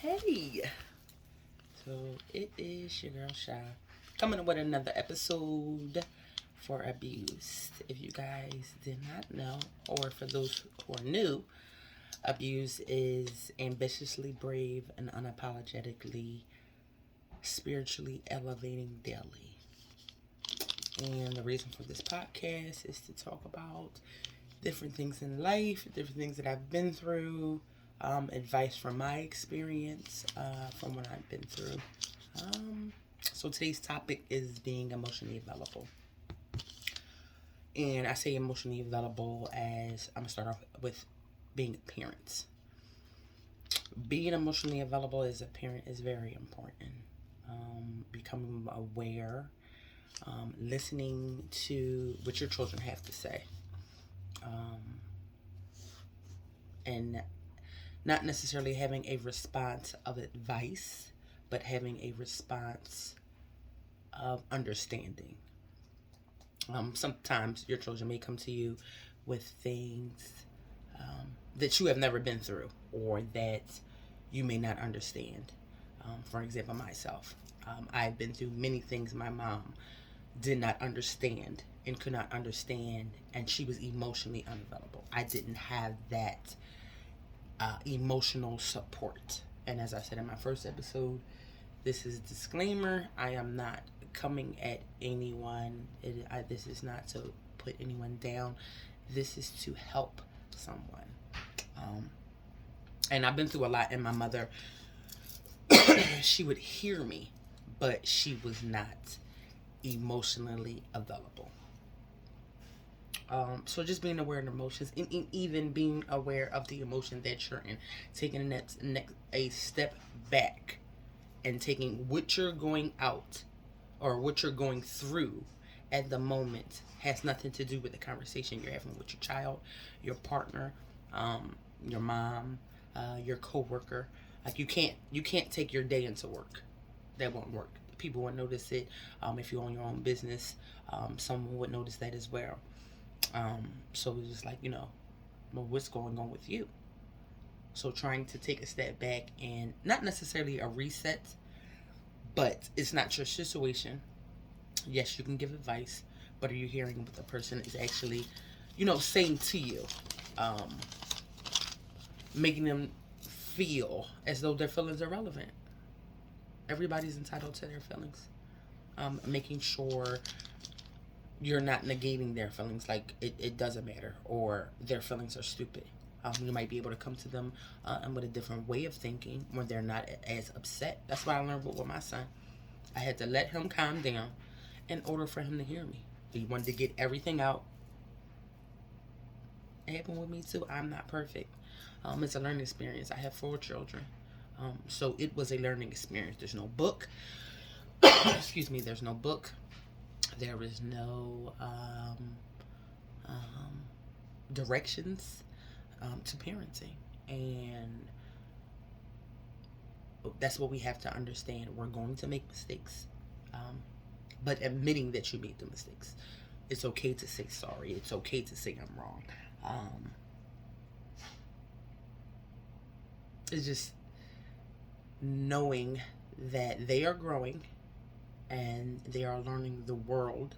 Hey, so it is your girl Shy coming with another episode for abuse. If you guys did not know, or for those who are new, abuse is ambitiously brave and unapologetically spiritually elevating daily. And the reason for this podcast is to talk about different things in life, different things that I've been through, advice from my experience, from what I've been through. So today's topic is being emotionally available. And I say emotionally available as I'm going to start off with being a parent. Being emotionally available as a parent is very important. Becoming aware, listening to what your children have to say. And not necessarily having a response of advice, but having a response of understanding. Sometimes your children may come to you with things that you have never been through or that you may not understand. For example, myself, I've been through many things my mom did not understand and could not understand, and she was emotionally unavailable. I didn't have that emotional support. And as I said in my first episode, this is a disclaimer. I am not coming at anyone. This is not to put anyone down. This is to help someone. And I've been through a lot. And my mother, she would hear me, but she was not emotionally available. So just being aware of emotions, and even being aware of the emotion that you're in, taking a step back and taking what you're going out or what you're going through at the moment has nothing to do with the conversation you're having with your child, your partner, your mom, your coworker. Like you can't take your day into work. That won't work. People will notice it. If you own your own business, someone would notice that as well. So it's just like, well, what's going on with you? So trying to take a step back and not necessarily a reset, but it's not your situation. Yes, you can give advice, but are you hearing what the person is actually, saying to you? Making them feel as though their feelings are relevant. Everybody's entitled to their feelings. Making sure you're not negating their feelings like it doesn't matter or their feelings are stupid. You might be able to come to them with a different way of thinking when they're not as upset. That's what I learned with my son. I had to let him calm down in order for him to hear me. He wanted to get everything out. It happened with me too. I'm not perfect. It's a learning experience. I have 4 children. So it was a learning experience. There's no book. Excuse me. There's no book. There is no directions to parenting. And that's what we have to understand. We're going to make mistakes. But admitting that you made the mistakes. It's okay to say sorry. It's okay to say I'm wrong. It's just knowing that they are growing and they are learning the world,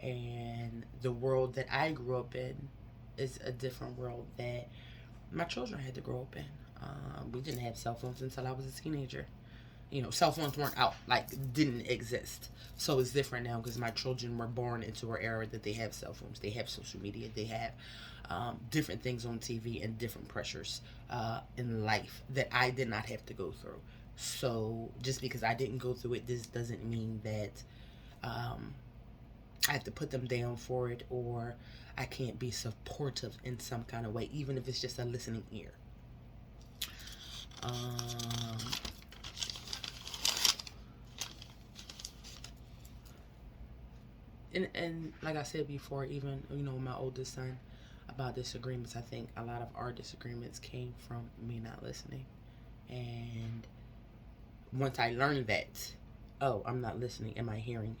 and the world that I grew up in is a different world that my children had to grow up in. We didn't have cell phones until I was a teenager. Cell phones weren't out, didn't exist. So it's different now because my children were born into an era that they have cell phones, they have social media, they have different things on TV and different pressures in life that I did not have to go through. So just because I didn't go through it, this doesn't mean that I have to put them down for it, or I can't be supportive in some kind of way, even if it's just a listening ear. And like I said before, even my oldest son, about disagreements, I think a lot of our disagreements came from me not listening. And once I learned that, oh, I'm not listening. Am I hearing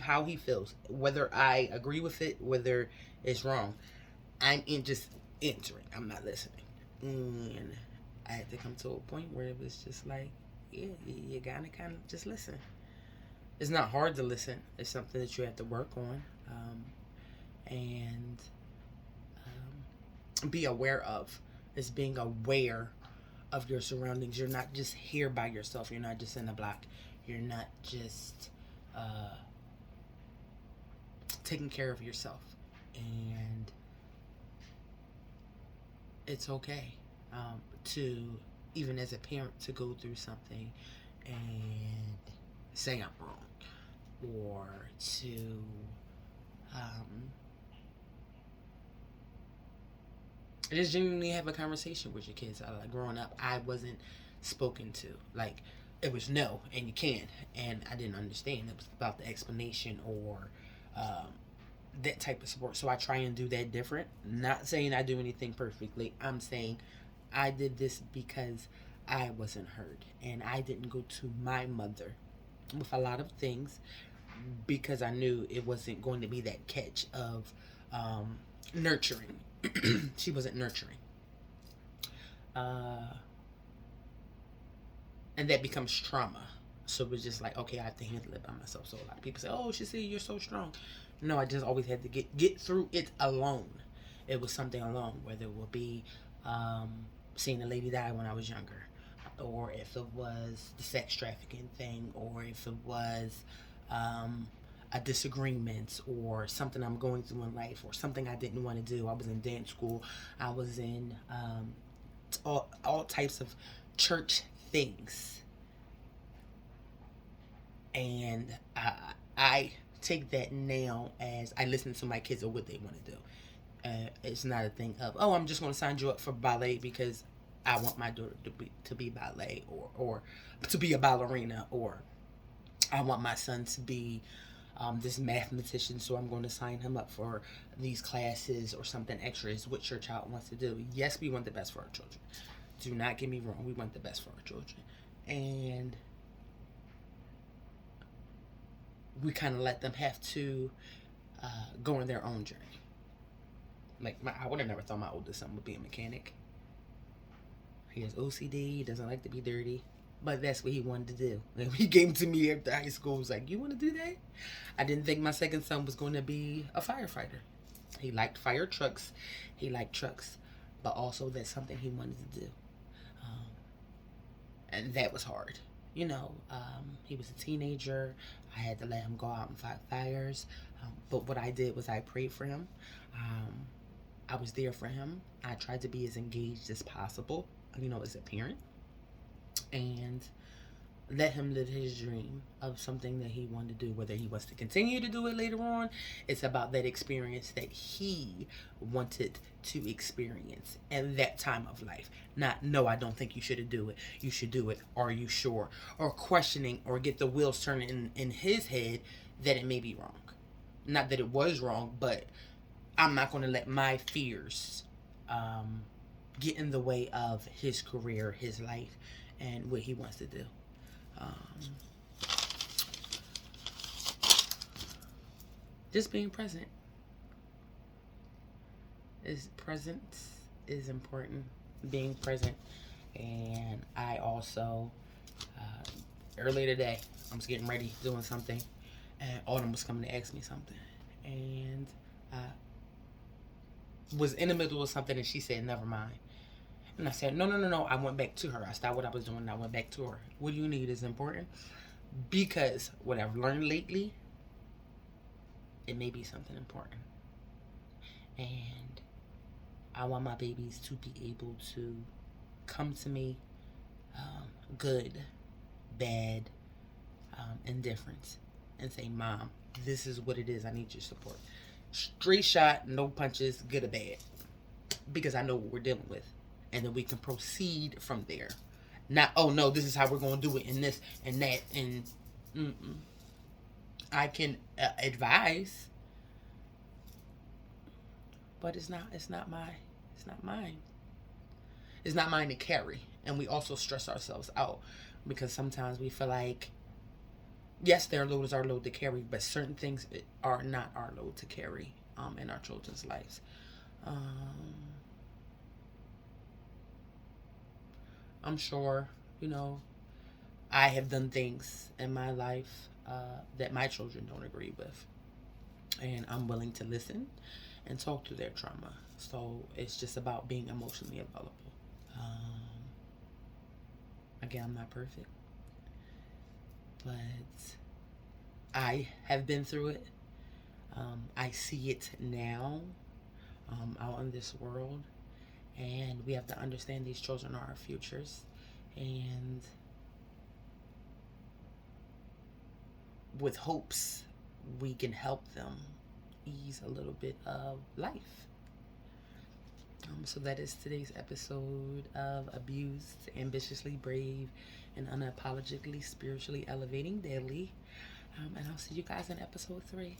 how he feels? Whether I agree with it, whether it's wrong, I'm just answering. I'm not listening. And I had to come to a point where it was just like, yeah, you gotta kind of just listen. It's not hard to listen. It's something that you have to work on, and be aware of. It's being aware of your surroundings. You're not just here by yourself. You're not just in the block. You're not just taking care of yourself. And it's okay to, even as a parent, to go through something and say I'm wrong, or to just genuinely have a conversation with your kids. Like growing up, I wasn't spoken to. Like it was no, and you can, and I didn't understand. It was about the explanation or that type of support. So I try and do that different. Not saying I do anything perfectly. I'm saying I did this because I wasn't heard, and I didn't go to my mother with a lot of things because I knew it wasn't going to be that catch of nurturing. She wasn't nurturing. And that becomes trauma. So it was just like, okay, I have to handle it by myself. So a lot of people say, oh, Shaseeyah, you're so strong. No, I just always had to get through it alone. It was something alone, whether it would be seeing a lady die when I was younger, or if it was the sex trafficking thing, or if it was a disagreement or something I'm going through in life, or something I didn't want to do. I was in dance school. I was in all types of church things. And I take that now as I listen to my kids or what they want to do. It's not a thing of, oh, I'm just going to sign you up for ballet because I want my daughter to be ballet, or to be a ballerina, or I want my son to be this mathematician, so I'm going to sign him up for these classes or something extra. Is what your child wants to do. Yes, we want the best for our children. Do not get me wrong. We want the best for our children. And we kind of let them have to go on their own journey. Like, I would have never thought my oldest son would be a mechanic. He has OCD. He doesn't like to be dirty. But that's what he wanted to do. And he came to me after high school. Was like, you want to do that? I didn't think my second son was going to be a firefighter. He liked fire trucks. He liked trucks. But also that's something he wanted to do. And that was hard. You know, he was a teenager. I had to let him go out and fight fires. But what I did was I prayed for him. I was there for him. I tried to be as engaged as possible, you know, as a parent. And let him live his dream of something that he wanted to do. Whether he wants to continue to do it later on, it's about that experience that he wanted to experience in that time of life. Not, no, I don't think you should do it. You should do it. Are you sure? Or questioning, or get the wheels turning in his head that it may be wrong. Not that it was wrong, but I'm not going to let my fears get in the way of his career, his life, and what he wants to do. Just being present. Presence is important. Being present. And I also, earlier today, I was getting ready, doing something, and Autumn was coming to ask me something. And I was in the middle of something, and she said, never mind. And I said, no. I went back to her. I stopped what I was doing, and I went back to her. What you need is important. Because what I've learned lately, it may be something important. And I want my babies to be able to come to me, good, bad, indifference, and say, Mom, this is what it is. I need your support. Straight shot, no punches, good or bad. Because I know what we're dealing with. And then we can proceed from there. Not, oh no, this is how we're going to do it, and this and that, and I can advise, but it's not mine. It's not mine to carry. And we also stress ourselves out because sometimes we feel like, yes, their load is our load to carry, but certain things are not our load to carry in our children's lives. I'm sure, I have done things in my life that my children don't agree with. And I'm willing to listen and talk through their trauma. So it's just about being emotionally available. Again, I'm not perfect, but I have been through it. I see it now out in this world. And we have to understand these children are our futures. And with hopes, we can help them ease a little bit of life. So that is today's episode of Abused, Ambitiously Brave, and Unapologetically Spiritually Elevating Daily. And I'll see you guys in episode 3.